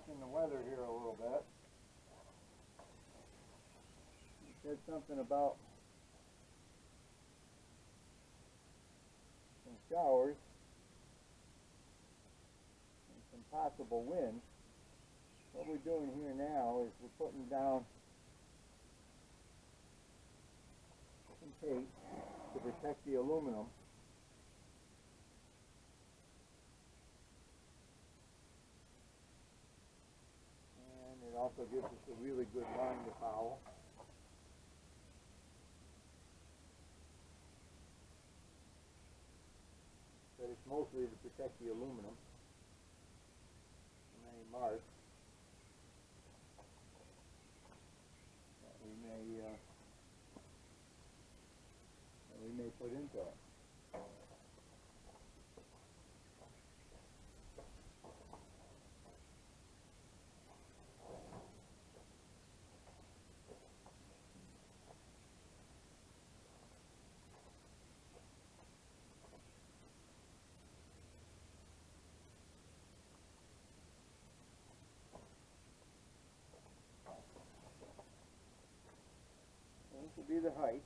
watching the weather here a little bit. He said something about some showers and some possible wind. What we're doing here now is we're putting down some tape to protect the aluminum. And it also gives us a really good line to follow. But it's mostly to protect the aluminum from any marks that we may put into it. This will be the height.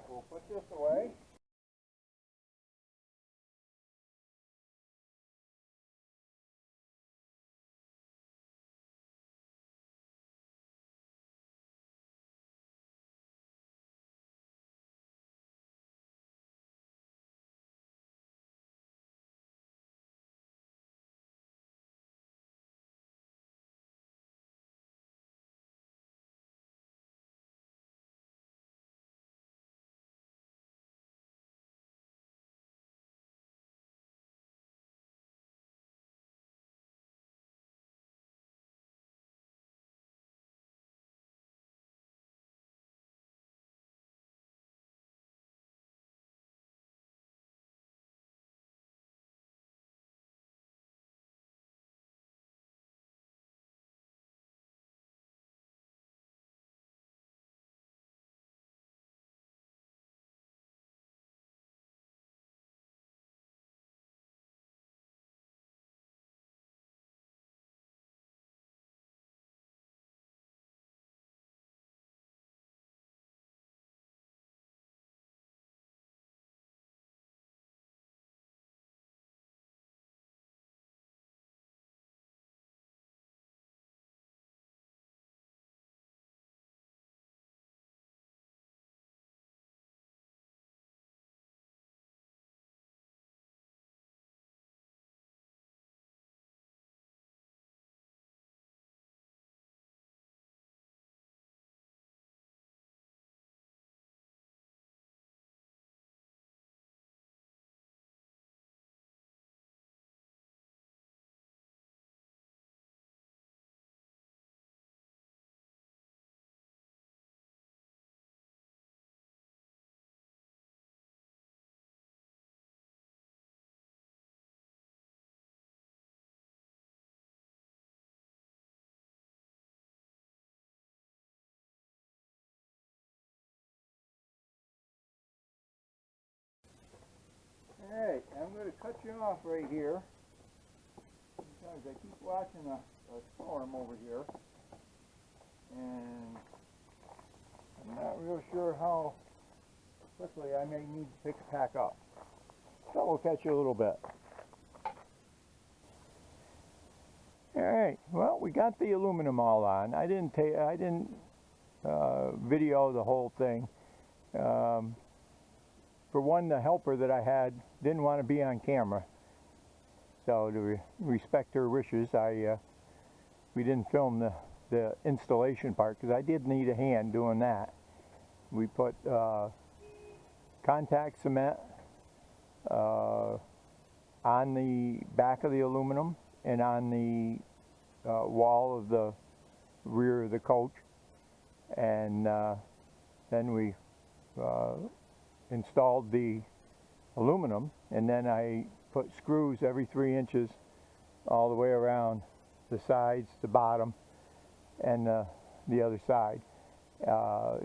We'll put this away. Alright, I'm going to cut you off right here because I keep watching a storm over here and I'm not real sure how quickly I may need to pick the pack up. So we'll catch you a little bit. All right. Well, we got the aluminum all on. I didn't video the whole thing. For one, the helper that I had didn't want to be on camera, so to respect her wishes, we didn't film the installation part because I did need a hand doing that. We put contact cement on the back of the aluminum and on the wall of the rear of the coach, and then we installed the aluminum, and then I put screws every 3 inches all the way around the sides, the bottom, and the other side.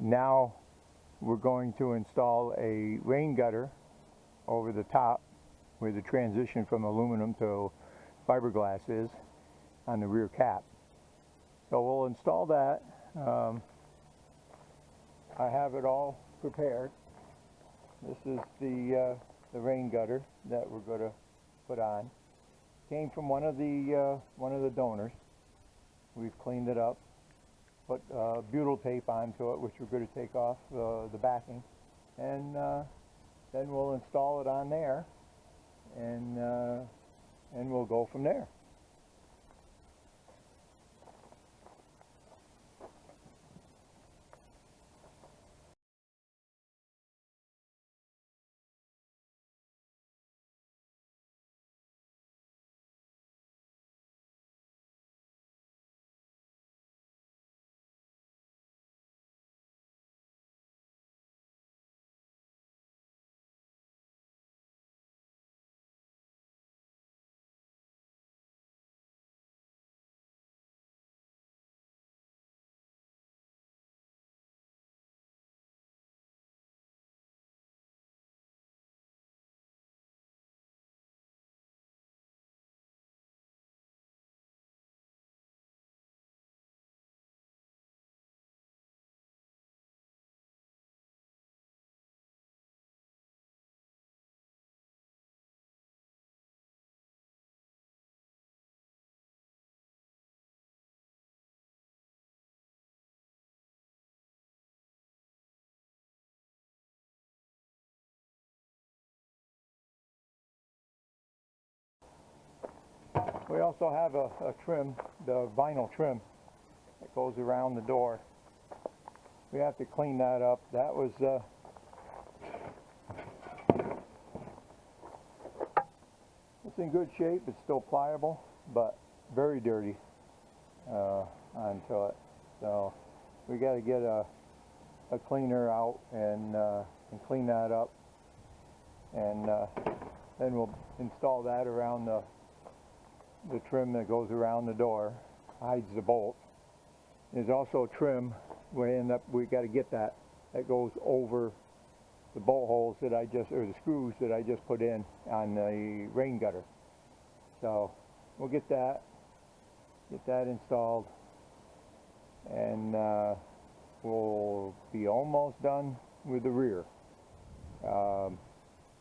Now we're going to install a rain gutter over the top where the transition from aluminum to fiberglass is on the rear cap. So we'll install that. I have it all prepared. This is the rain gutter that we're going to put on. Came from one of the donors. We've cleaned it up, put butyl tape onto it, which we're going to take off the backing, and then we'll install it on there, and we'll go from there. We also have a trim, the vinyl trim that goes around the door. We have to clean that up. That was it's in good shape. It's still pliable, but very dirty onto it. So we got to get a cleaner out and clean that up, and then we'll install that around the trim that goes around the door, hides the bolt. There's also a trim we got to get that goes over the bolt holes that or the screws that I just put in on the rain gutter. So we'll get that installed, and we'll be almost done with the rear.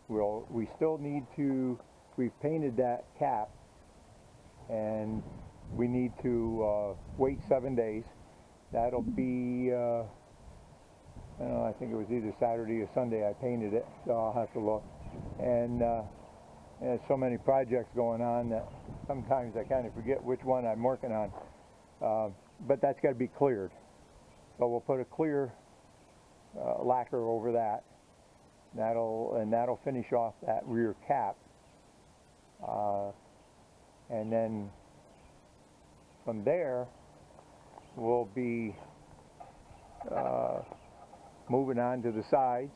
We still need to, we've painted that cap, and we need to wait 7 days. That'll be, I don't know, I think it was either Saturday or Sunday I painted it, so I'll have to look. And there's so many projects going on that sometimes I kind of forget which one I'm working on. But that's got to be cleared. So we'll put a clear lacquer over that. That'll finish off that rear cap. And then from there, we'll be moving on to the sides.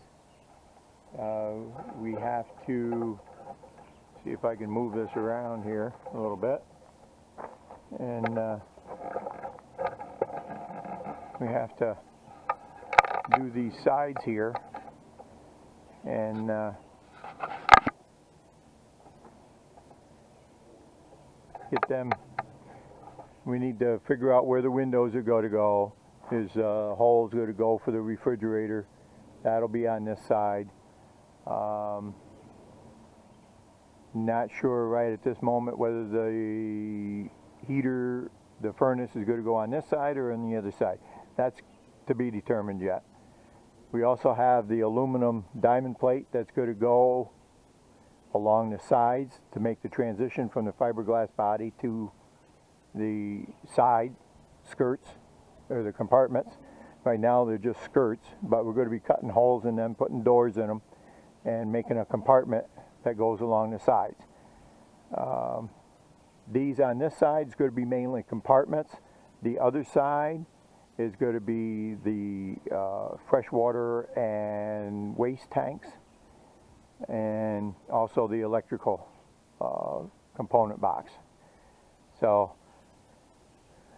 We have to see if I can move this around here a little bit. And we have to do these sides here, and get them. We need to figure out where the windows are going to go. There's holes going to go for the refrigerator. That'll be on this side. Not sure right at this moment whether the heater, the furnace is going to go on this side or on the other side. That's to be determined yet. We also have the aluminum diamond plate that's going to go along the sides to make the transition from the fiberglass body to the side skirts or the compartments. Right now they're just skirts, but we're going to be cutting holes in them, putting doors in them, and making a compartment that goes along the sides. These on this side is going to be mainly compartments. The other side is going to be the freshwater and waste tanks, and also the electrical component box. So,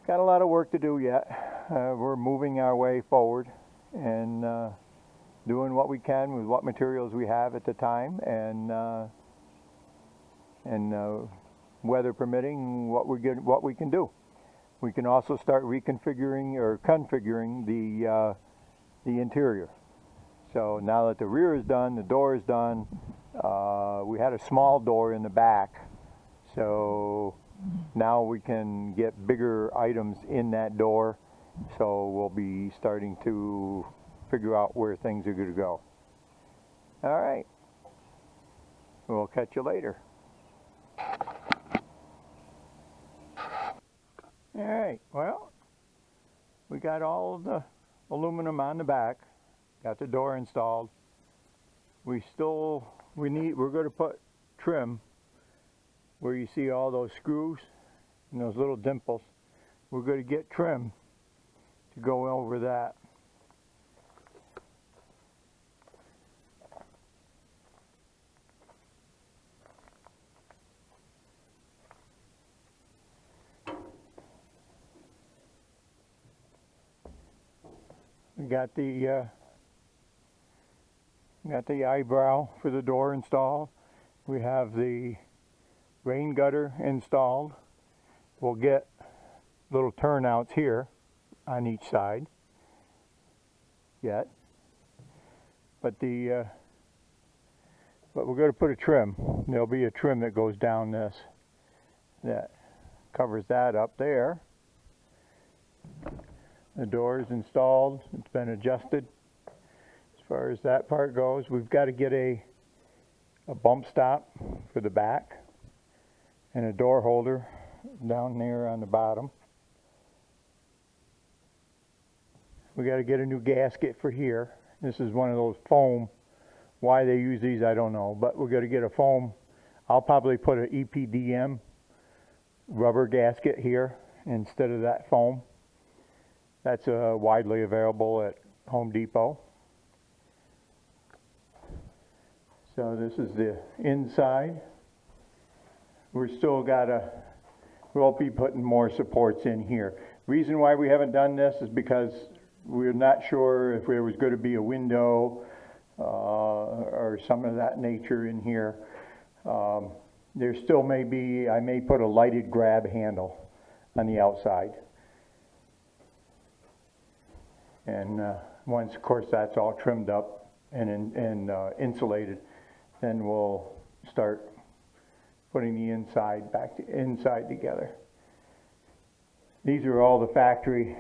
got a lot of work to do yet. We're moving our way forward and doing what we can with what materials we have at the time, and weather permitting, what we can do. We can also start reconfiguring or configuring the interior. So now that the rear is done, the door is done. We had a small door in the back, so now we can get bigger items in that door. So we'll be starting to figure out where things are going to go. All right. We'll catch you later. All right. Well, we got all of the aluminum on the back. Got the door installed. We're going to put trim where you see all those screws and those little dimples. We're going to get trim to go over that. We got the eyebrow for the door installed. We have the rain gutter installed. We'll get little turnouts here on each side yet. But we're going to put a trim. There'll be a trim that goes down this that covers that up there. The door is installed. It's been adjusted. As far as that part goes, we've got to get a bump stop for the back and a door holder down there on the bottom. We got to get a new gasket for here. This is one of those foam. Why they use these, I don't know, but we're going to get a foam. I'll probably put an EPDM rubber gasket here instead of that foam. That's widely available at Home Depot. So this is the inside. We'll be putting more supports in here. Reason why we haven't done this is because we're not sure if there was going to be a window or some of that nature in here. There still may be, I may put a lighted grab handle on the outside. And once, of course, that's all trimmed up and insulated, then we'll start putting the inside together. These are all the factory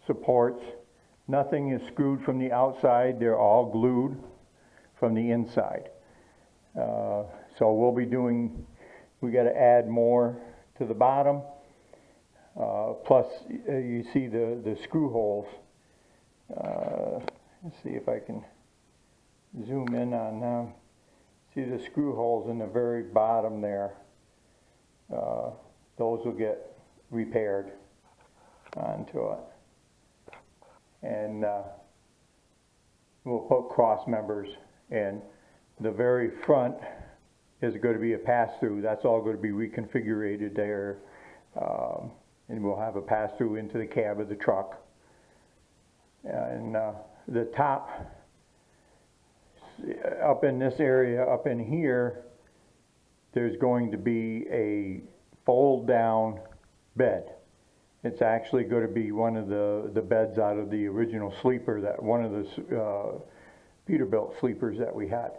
supports. Nothing is screwed from the outside. They're all glued from the inside. So we got to add more to the bottom. Plus, you see the screw holes. Let's see if I can zoom in on them. See the screw holes in the very bottom there. Those will get repaired onto it. And we'll put cross members in. The very front is going to be a pass-through. That's all going to be reconfigured there. And we'll have a pass-through into the cab of the truck. And the top, up in this area, up in here, there's going to be a fold-down bed. It's actually going to be one of the beds out of the original sleeper, that one of the Peterbilt sleepers that we had.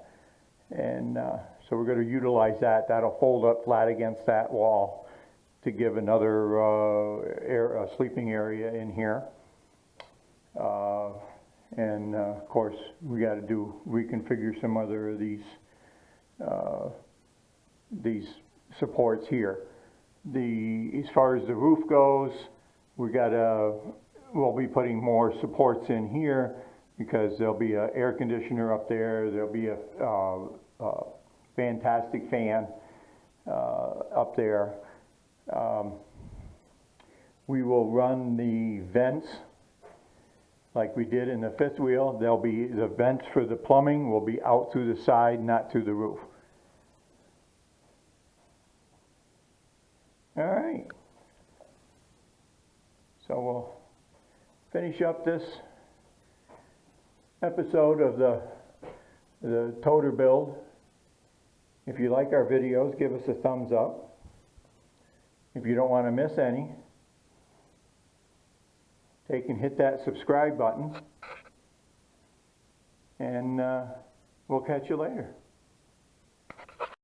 And so we're going to utilize that. That'll fold up flat against that wall. to give another sleeping area in here. And of course, we got to reconfigure some other of these supports here. As far as the roof goes, we'll be putting more supports in here because there'll be an air conditioner up there. There'll be a fantastic fan up there. We will run the vents like we did in the fifth wheel. There'll be the vents for the plumbing will be out through the side, not through the roof. All right. So we'll finish up this episode of the Toter build. If you like our videos, give us a thumbs up. If you don't want to miss any, take and hit that subscribe button, and we'll catch you later.